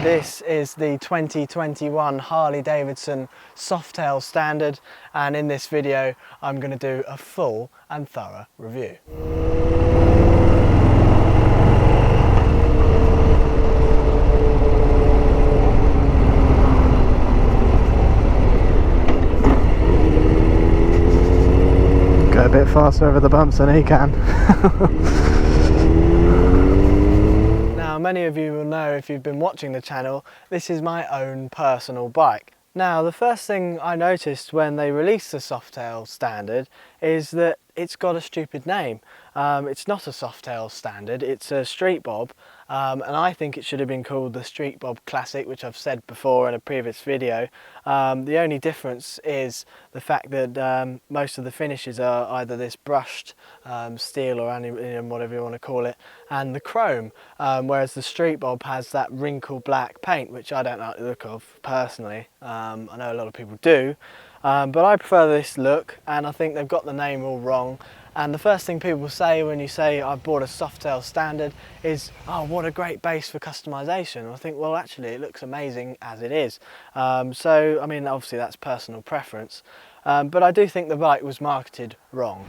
This is the 2021 Harley-Davidson Softail Standard, and in this video I'm going to do a full and thorough review. Go a bit faster over the bumps than he can. Many of you will know, if you've been watching the channel, this is my own personal bike. Now, the first thing I noticed when they released the Softail Standard is that it's got a stupid name. It's not a Softail Standard, it's a Street Bob, and I think it should have been called the Street Bob Classic, which I've said before in a previous video. The only difference is the fact that most of the finishes are either this brushed steel or aluminium, whatever you want to call it, and the chrome, whereas the Street Bob has that wrinkle black paint, which I don't like the look of personally. I know a lot of people do, but I prefer this look, and I think they've got the name all wrong. And the first thing people say when you say I've bought a Softail Standard is, oh, what a great base for customization. And I think, well, actually it looks amazing as it is. So I mean, obviously that's personal preference, but I do think the bike was marketed wrong.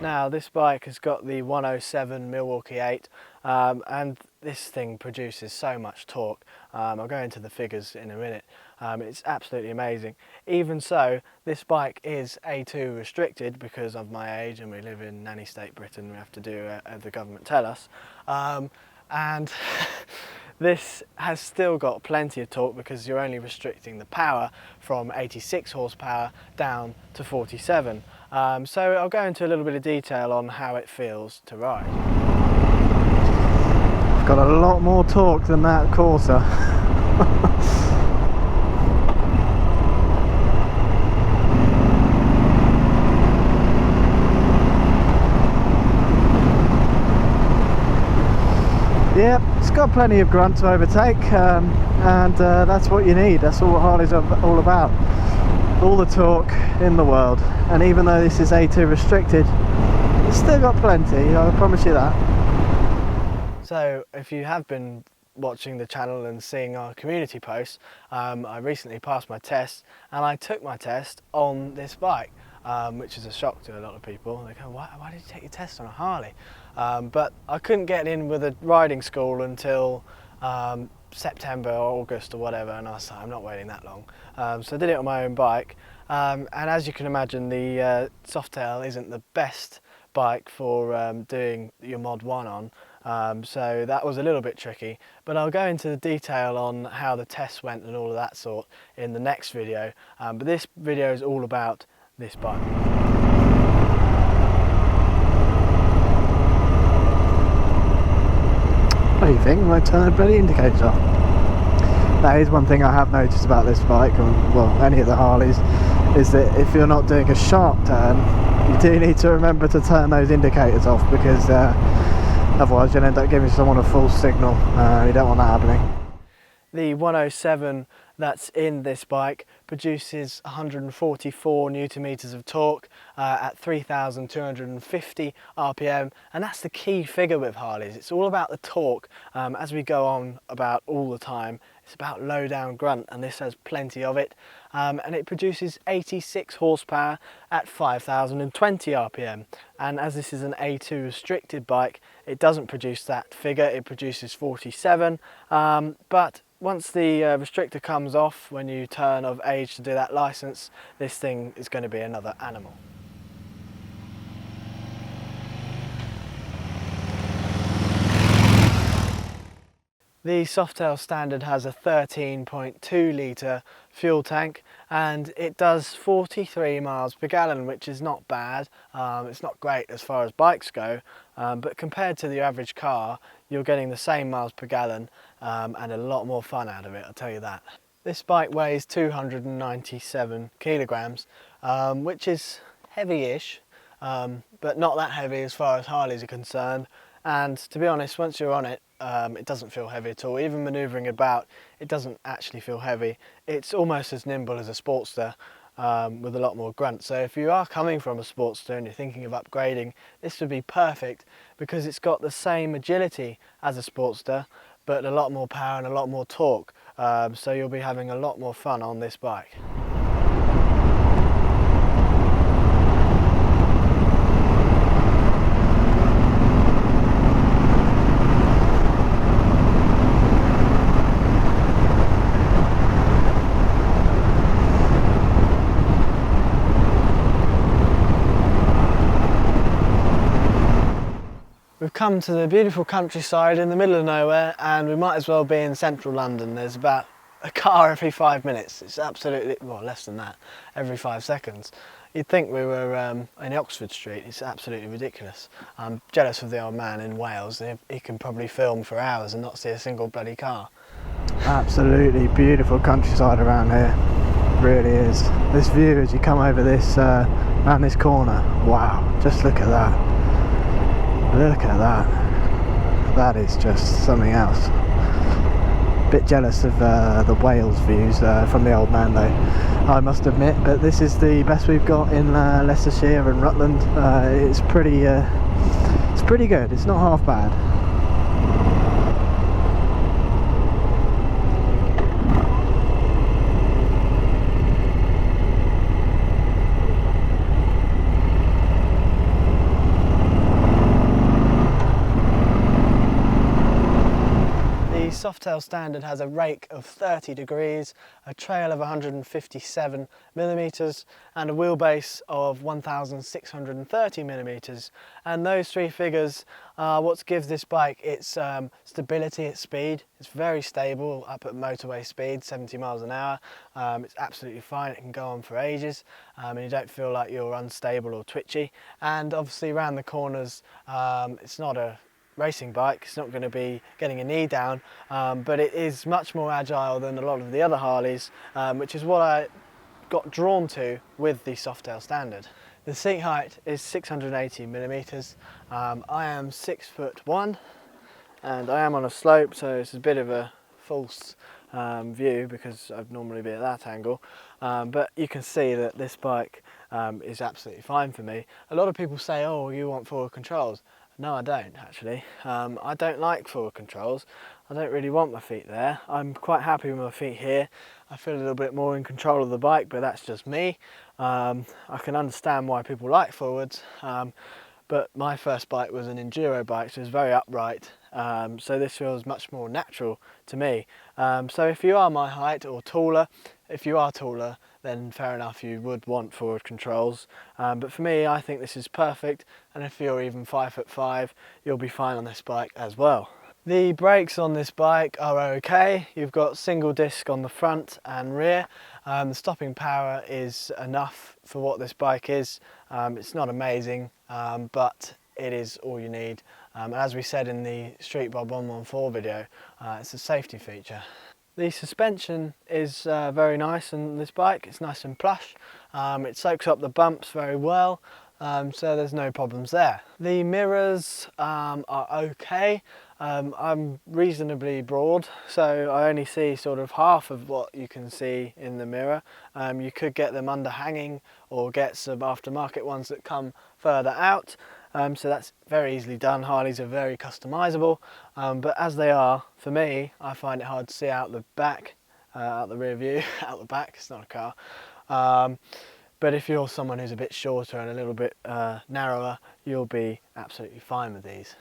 Now, this bike has got the 107 Milwaukee 8, and this thing produces so much torque. I'll go into the figures in a minute. It's absolutely amazing. Even so, this bike is A2 restricted because of my age, and we live in nanny state Britain. We have to do as the government tell us. And this has still got plenty of torque because you're only restricting the power from 86 horsepower down to 47. So I'll go into a little bit of detail on how it feels to ride. It's got a lot more torque than that Corsa. Yep, it's got plenty of grunt to overtake, and that's what you need. That's all Harley's all about. All the torque in the world, and even though this is A2 restricted, it's still got plenty, I promise you that. So if you have been watching the channel and seeing our community posts, I recently passed my test, and I took my test on this bike, which is a shock to a lot of people. They go, why did you take your test on a Harley? But I couldn't get in with a riding school until September or August or whatever, and I was like, I'm not waiting that long. So I did it on my own bike, and as you can imagine, the Softail isn't the best bike for doing your Mod 1 on, so that was a little bit tricky, but I'll go into the detail on how the tests went and all of that sort in the next video, but this video is all about this bike. What do you think? Might turn the bloody indicators off. That is one thing I have noticed about this bike, or well, any of the Harleys, is that if you're not doing a sharp turn, you do need to remember to turn those indicators off, because otherwise you'll end up giving someone a false signal. You don't want that happening. The 107 that's in this bike produces 144 Newton meters of torque at 3,250 RPM, and that's the key figure with Harleys. It's all about the torque, as we go on about all the time. It's about low down grunt, and this has plenty of it, and it produces 86 horsepower at 5,020 RPM, and as this is an A2 restricted bike, it doesn't produce that figure. It produces 47, but once the restrictor comes off, when you turn of age to do that license, this thing is going to be another animal. The Softail Standard has a 13.2 litre fuel tank, and it does 43 miles per gallon, which is not bad. It's not great as far as bikes go, but compared to the average car, you're getting the same miles per gallon and a lot more fun out of it, I'll tell you that. This bike weighs 297 kilograms, which is heavy-ish, but not that heavy as far as Harleys are concerned. And to be honest, once you're on it, it doesn't feel heavy at all. Even manoeuvring about, it doesn't actually feel heavy. It's almost as nimble as a Sportster, with a lot more grunt. So if you are coming from a Sportster and you're thinking of upgrading, this would be perfect because it's got the same agility as a Sportster, but a lot more power and a lot more torque. So you'll be having a lot more fun on this bike. We've come to the beautiful countryside in the middle of nowhere, and we might as well be in central London. There's about a car every 5 minutes. It's absolutely, well, less than that, every 5 seconds. You'd think we were in Oxford Street. It's absolutely ridiculous. I'm jealous of the old man in Wales. He can probably film for hours and not see a single bloody car. Absolutely beautiful countryside around here. Really is. This view as you come over this, around this corner, wow, just look at that. Look at that. That is just something else. Bit jealous of the Wales views from the old man though, I must admit, but this is the best we've got in Leicestershire and Rutland. It's pretty good. It's not half bad. The Softail Standard has a rake of 30 degrees, a trail of 157 millimeters, and a wheelbase of 1,630 millimeters. And those three figures are what gives this bike its stability, its speed. It's very stable up at motorway speed, 70 miles an hour. It's absolutely fine. It can go on for ages, and you don't feel like you're unstable or twitchy. And obviously around the corners, it's not a racing bike, it's not going to be getting a knee down, but it is much more agile than a lot of the other Harleys, which is what I got drawn to with the Softail Standard. The seat height is 680 millimeters. I am 6'1", and I am on a slope, so it's a bit of a false view because I'd normally be at that angle, but you can see that this bike is absolutely fine for me. A lot of people say, oh, you want forward controls. No, I don't actually. I don't like forward controls. I don't really want my feet there. I'm quite happy with my feet here. I feel a little bit more in control of the bike, but that's just me. I can understand why people like forwards, but my first bike was an enduro bike, so it was very upright. So this feels much more natural to me. So if you are my height or taller, if you are taller, then fair enough, you would want forward controls. But for me, I think this is perfect. And if you're even 5'5", you'll be fine on this bike as well. The brakes on this bike are okay. You've got single disc on the front and rear. The stopping power is enough for what this bike is. It's not amazing, but it is all you need. As we said in the Street Bob 114 video, it's a safety feature. The suspension is very nice on this bike. It's nice and plush. It soaks up the bumps very well, so there's no problems there. The mirrors are okay. I'm reasonably broad, so I only see sort of half of what you can see in the mirror. You could get them under hanging or get some aftermarket ones that come further out. So that's very easily done. Harleys are very customizable, but as they are, for me, I find it hard to see out the back, out the rear view, out the back. It's not a car. But if you're someone who's a bit shorter and a little bit narrower, you'll be absolutely fine with these.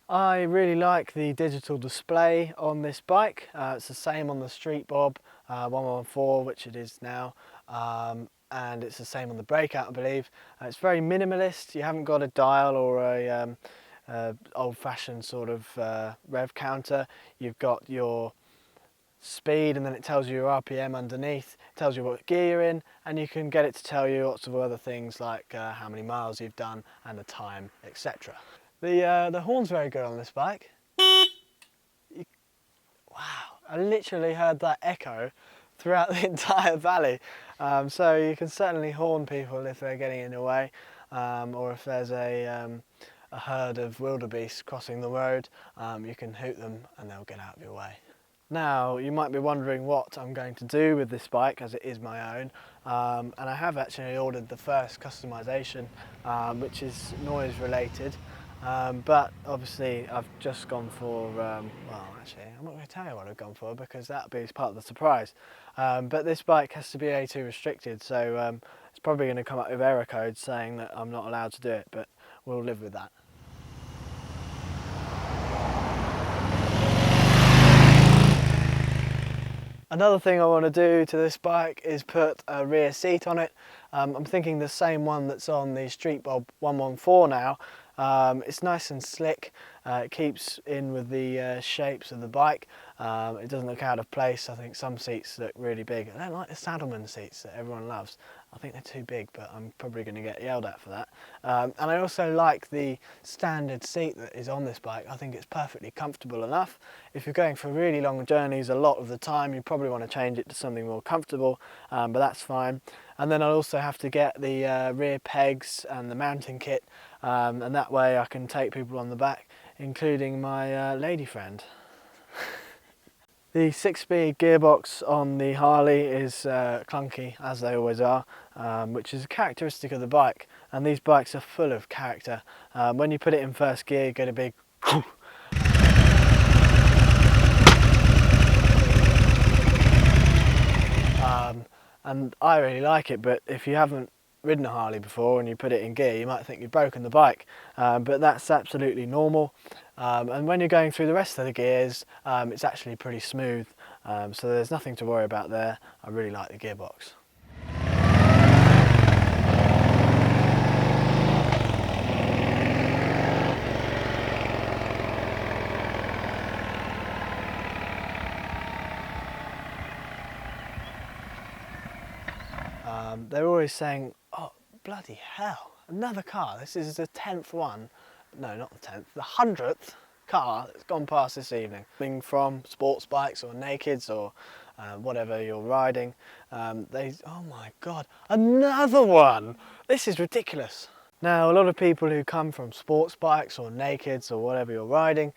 I really like the digital display on this bike. It's the same on the Street Bob 114, which it is now, and it's the same on the Breakout, I believe. It's very minimalist. You haven't got a dial or a old-fashioned sort of rev counter. You've got your speed, and then it tells you your RPM underneath. It tells you what gear you're in, and you can get it to tell you lots of other things like how many miles you've done and the time, etc. The horn's very good on this bike. Wow, I literally heard that echo throughout the entire valley. So you can certainly horn people if they're getting in the way, or if there's a herd of wildebeest crossing the road, you can hoot them and they'll get out of your way. Now you might be wondering what I'm going to do with this bike, as it is my own, and I have actually ordered the first customization, which is noise related, but obviously I've just gone for, well actually I'm not going to tell you what I've gone for because that'll be part of the surprise, but this bike has to be A2 restricted, so it's probably going to come up with error codes saying that I'm not allowed to do it, but we'll live with that. Another thing I want to do to this bike is put a rear seat on it. I'm thinking the same one that's on the Street Bob 114 now. It's nice and slick, it keeps in with the shapes of the bike, it doesn't look out of place. I think some seats look really big. I don't like the Saddleman seats that everyone loves. I think they're too big, but I'm probably going to get yelled at for that. And I also like the standard seat that is on this bike. I think it's perfectly comfortable enough. If you're going for really long journeys a lot of the time, you probably want to change it to something more comfortable, but that's fine. And then I'll also have to get the rear pegs and the mounting kit, and that way I can take people on the back, including my lady friend. The 6-speed gearbox on the Harley is clunky, as they always are, which is a characteristic of the bike, and these bikes are full of character. When you put it in first gear, you get a big and I really like it, but if you haven't ridden a Harley before and you put it in gear, you might think you've broken the bike, but that's absolutely normal. And when you're going through the rest of the gears, it's actually pretty smooth, so there's nothing to worry about there. I really like the gearbox. They're always saying, oh bloody hell, another car, this is the 10th one. No, not the 10th, the 100th car that's gone past this evening. Being from sports bikes or nakeds or whatever you're riding, oh my god, another one! This is ridiculous. Now, a lot of people who come from sports bikes or nakeds or whatever you're riding,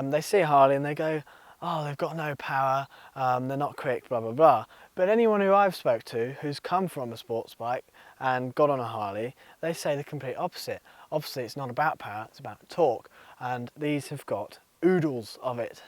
they see a Harley and they go, oh, they've got no power, they're not quick, blah, blah, blah. But anyone who I've spoke to who's come from a sports bike and got on a Harley, they say the complete opposite. Obviously, it's not about power, it's about torque, and these have got oodles of it.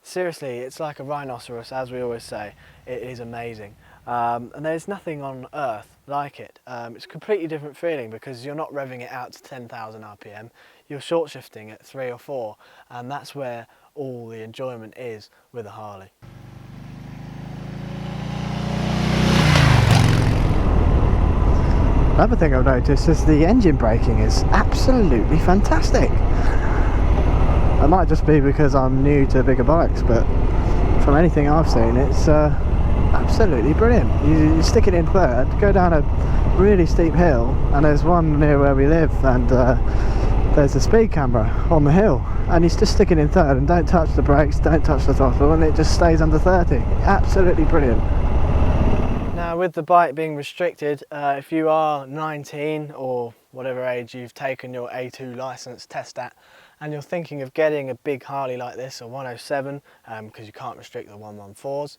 Seriously, it's like a rhinoceros, as we always say. It is amazing. And there's nothing on earth like it. It's a completely different feeling because you're not revving it out to 10,000 RPM, you're short shifting at 3 or 4, and that's where all the enjoyment is with a Harley. Another thing I've noticed is the engine braking is absolutely fantastic. It might just be because I'm new to bigger bikes, but from anything I've seen, it's absolutely brilliant. You stick it in third, go down a really steep hill, and there's one near where we live, and there's a speed camera on the hill, and you just stick it in third and don't touch the brakes, don't touch the throttle, and it just stays under 30. Absolutely brilliant. Now, with the bike being restricted, if you are 19 or whatever age you've taken your A2 license test at, and you're thinking of getting a big Harley like this, a 107, because you can't restrict the 114s,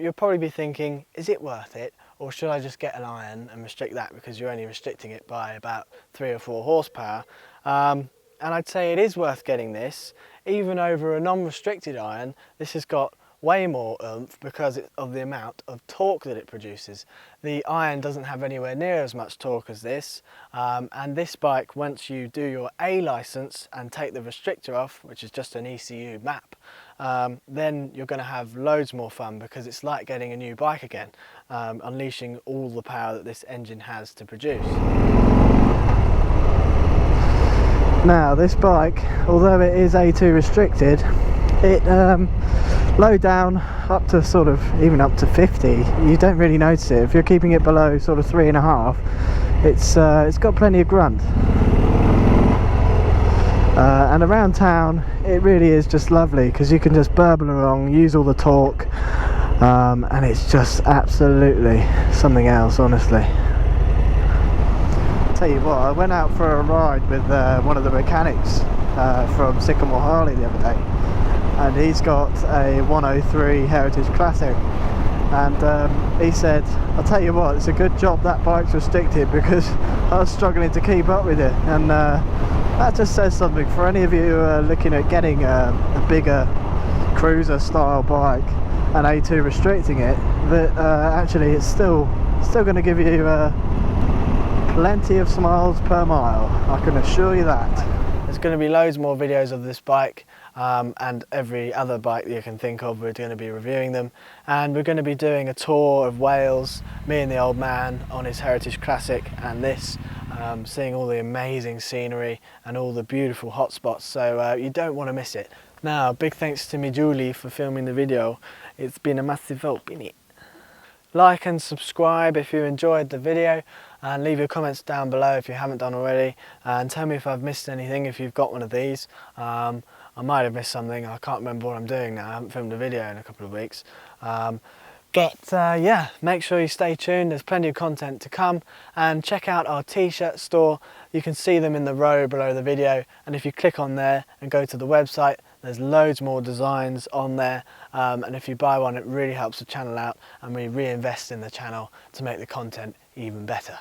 you'll probably be thinking, is it worth it, or should I just get an iron and restrict that because you're only restricting it by about 3 or 4 horsepower? And I'd say it is worth getting this. Even over a non-restricted iron, this has got way more oomph because of the amount of torque that it produces. The iron doesn't have anywhere near as much torque as this, and this bike, once you do your A license and take the restrictor off, which is just an ECU map, then you're going to have loads more fun because it's like getting a new bike again, unleashing all the power that this engine has to produce. Now, this bike, although it is A2 restricted, it low down up to sort of even up to 50, you don't really notice it. If you're keeping it below sort of 3.5, it's got plenty of grunt. And around town it really is just lovely because you can just burble along, use all the torque, and it's just absolutely something else, honestly. Tell you what, I went out for a ride with one of the mechanics from Sycamore Harley the other day, and he's got a 103 Heritage Classic, and he said, I'll tell you what, it's a good job that bike's restricted because I was struggling to keep up with it. And that just says something for any of you who are looking at getting a bigger cruiser style bike and A2 restricting it, that actually it's still going to give you plenty of smiles per mile, I can assure you that. There's going to be loads more videos of this bike and every other bike that you can think of. We're going to be reviewing them, and we're going to be doing a tour of Wales, me and the old man on his Heritage Classic and this, seeing all the amazing scenery and all the beautiful hotspots, so you don't want to miss it. Now, big thanks to me Julie for filming the video. It's been a massive help, innit? Like and subscribe if you enjoyed the video, and leave your comments down below if you haven't done already, and tell me if I've missed anything if you've got one of these. I might have missed something, I can't remember what I'm doing now, I haven't filmed a video in a couple of weeks. Yeah, make sure you stay tuned, there's plenty of content to come, and check out our t-shirt store. You can see them in the row below the video, and if you click on there and go to the website, there's loads more designs on there, and if you buy one it really helps the channel out, and we reinvest in the channel to make the content even better.